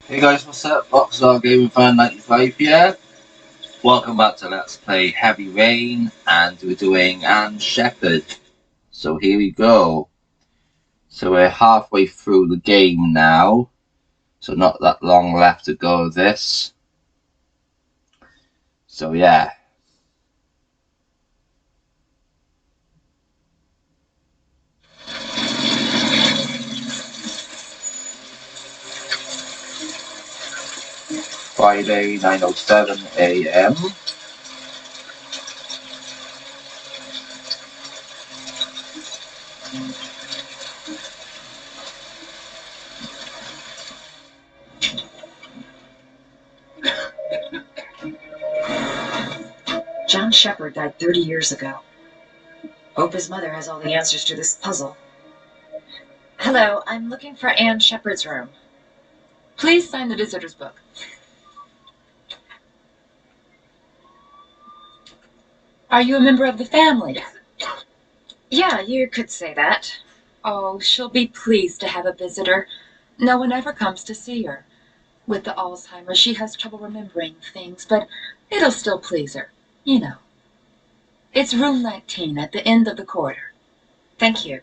Hey guys, what's up? Rockstar Gaming Fan 95 here. Welcome back to Let's Play Heavy Rain, and we're doing Ann Shepperd. So here we go. So we're halfway through the game now. So not that long left to go of this. So yeah. Friday, 9:07 a.m. John Sheppard died 30 years ago. Hope his mother has all the answers to this puzzle. Hello, I'm looking for Ann Sheppard's room. Please sign the visitor's book. Are you a member of the family? Yeah, you could say that. Oh, she'll be pleased to have a visitor. No one ever comes to see her. With the Alzheimer, she has trouble remembering things, but it'll still please her. You know. It's room 19 at the end of the corridor. Thank you.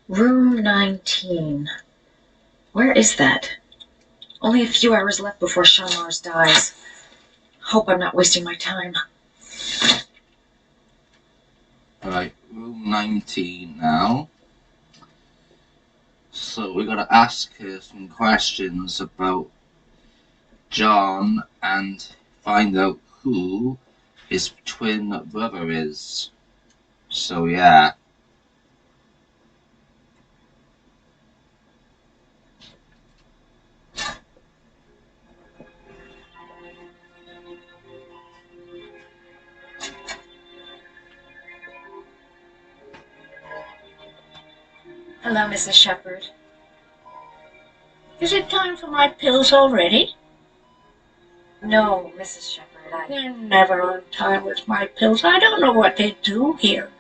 Room 19. Where is that? Only a few hours left before Sean Mars dies. Hope I'm not wasting my time. Alright, room 19 now. So we gotta ask her some questions about John and find out who his twin brother is. So yeah. Hello, Mrs. Sheppard. Is it time for my pills already? No, Mrs. Sheppard, They're never on time with my pills. I don't know what they do here.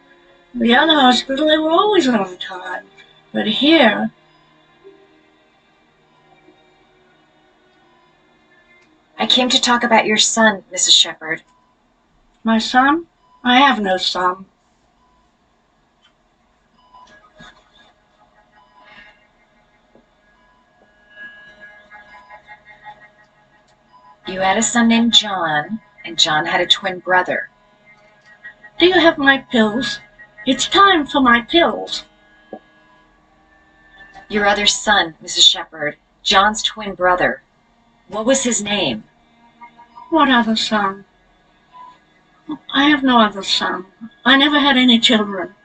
In the other hospital, they were always on time. But here, I came to talk about your son, Mrs. Sheppard. my son? I have no son. You had a son named John, and John had a twin brother. Do you have my pills? It's time for my pills. Your other son, Mrs. Sheppard, John's twin brother. What was his name? What other son? I have no other son. I never had any children.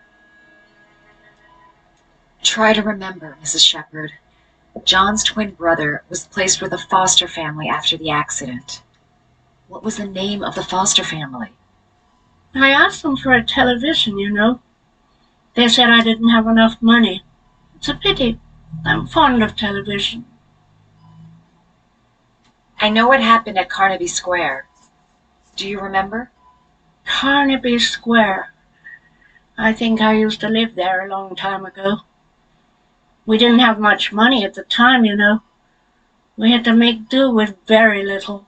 Try to remember, Mrs. Sheppard. John's twin brother was placed with a foster family after the accident. What was the name of the foster family? I asked them for a television, you know. They said I didn't have enough money. It's a pity. I'm fond of television. I know what happened at Carnaby Square. Do you remember? Carnaby Square. I think I used to live there a long time ago. We didn't have much money at the time, you know. We had to make do with very little.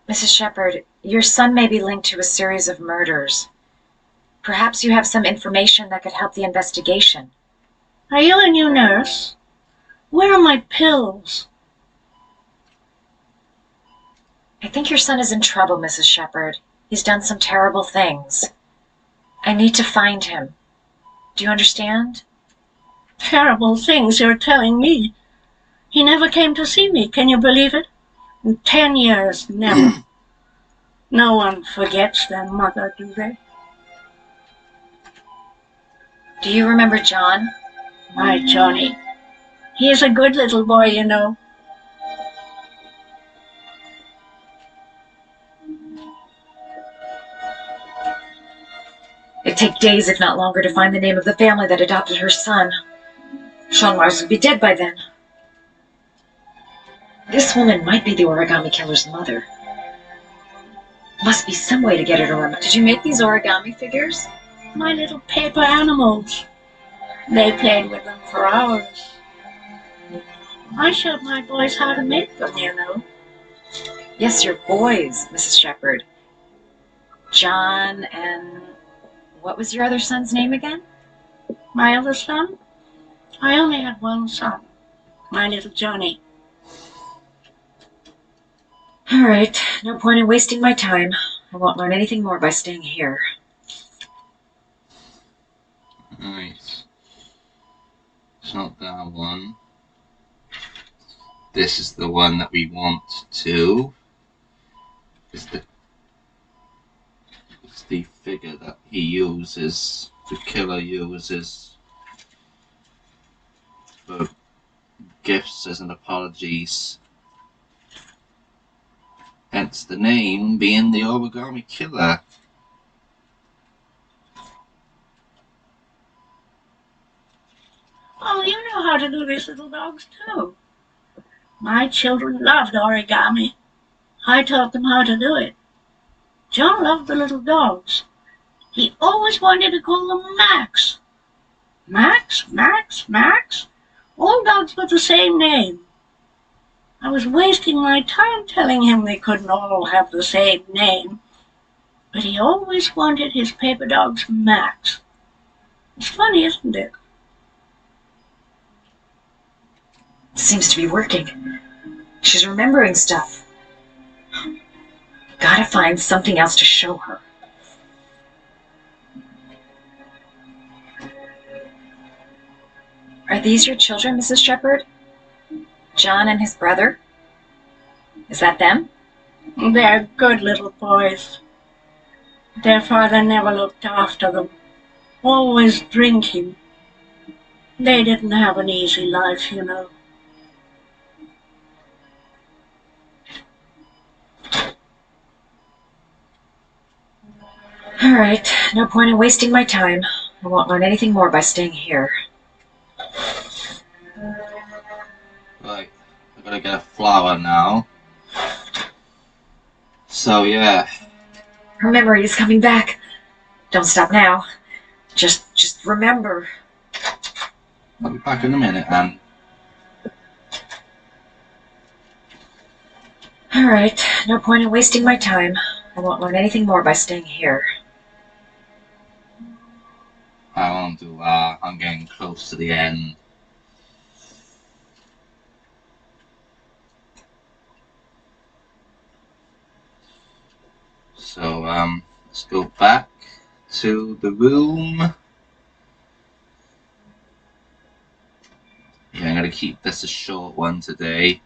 Mrs. Sheppard, your son may be linked to a series of murders. Perhaps you have some information that could help the investigation. Are you a new nurse? Where are my pills? I think your son is in trouble, Mrs. Sheppard. He's done some terrible things. I need to find him. Do you understand? Terrible things you're telling me. He never came to see me, can you believe it? In 10 years, never. No one forgets their mother, do they? Do you remember John? My Johnny. He is a good little boy, you know. It'd take days, if not longer, to find the name of the family that adopted her son. Sean Mars would be dead by then. This woman might be the origami killer's mother. Must be some way to get her to remember. Did you make these origami figures? My little paper animals. They played with them for hours. I showed my boys how to make them, you know. Yes, your boys, Mrs. Sheppard. John and what was your other son's name again? My other son? I only had one son, my little Johnny. All right, no point in wasting my time. I won't learn anything more by staying here. Nice. It's not that one. This is the one that we want to. It's the figure that he uses, the killer uses for gifts as an apologies. Hence the name being the Origami Killer. Oh, you know how to do these little dogs too. My children loved origami. I taught them how to do it. John loved the little dogs. He always wanted to call them Max. Max, Max, Max. All dogs got the same name. I was wasting my time telling him they couldn't all have the same name, but he always wanted his paper dogs Max. It's funny, isn't it? Seems to be working. She's remembering stuff. Gotta find something else to show her. Are these your children, Mrs. Sheppard? John and his brother? Is that them? They're good little boys. Their father never looked after them, always drinking. They didn't have an easy life, you know. All right, no point in wasting my time. I won't learn anything more by staying here. Right, we're gonna get a flower now. So yeah. Her memory is coming back. Don't stop now. Just remember. I'll be back in a minute, Anne. All right, no point in wasting my time. I won't learn anything more by staying here. I won't do that. I'm getting close to the end. So, let's go back to the room. Yeah, I'm gonna keep this a short one today.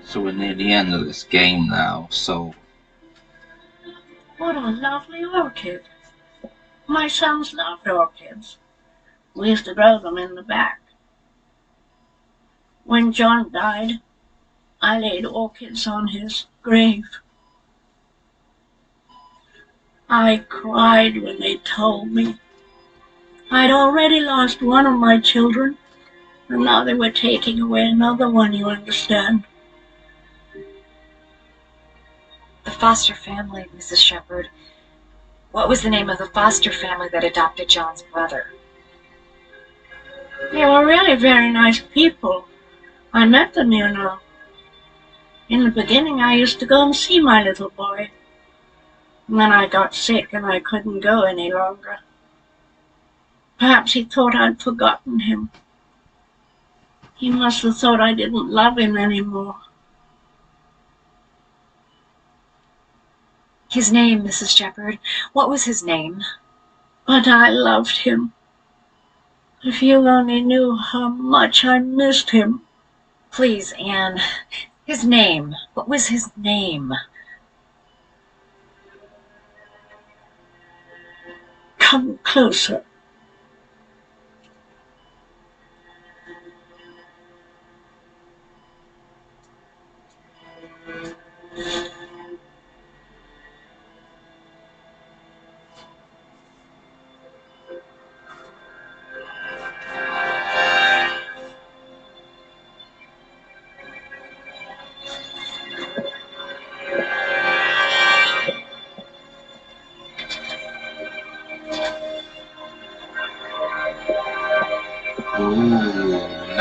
So we're near the end of this game now, so What a lovely orchid. My sons loved orchids. We used to grow them in the back. When John died, I laid orchids on his grave. I cried when they told me I'd already lost one of my children, and now they were taking away another one, you understand. The foster family, Mrs. Sheppard. What was the name of the foster family that adopted John's brother? They were really very nice people. I met them, you know. In the beginning, I used to go and see my little boy. And then I got sick and I couldn't go any longer. Perhaps he thought I'd forgotten him. He must have thought I didn't love him anymore. His name, Mrs. Sheppard. What was his name? But I loved him. If you only knew how much I missed him. Please, Anne. His name. What was his name? Come closer.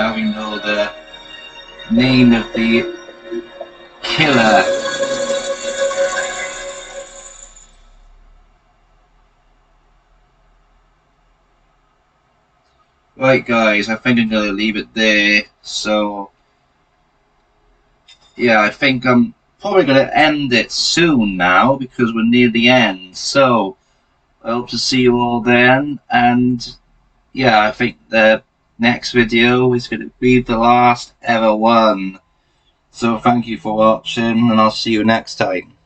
now we know the name of the killer. Right guys, I think I'm going to leave it there. So yeah, I think I'm probably going to end it soon now because we're near the end. So I hope to see you all then, and yeah, I think the next video is going to be the last ever one. So thank you for watching, and I'll see you next time.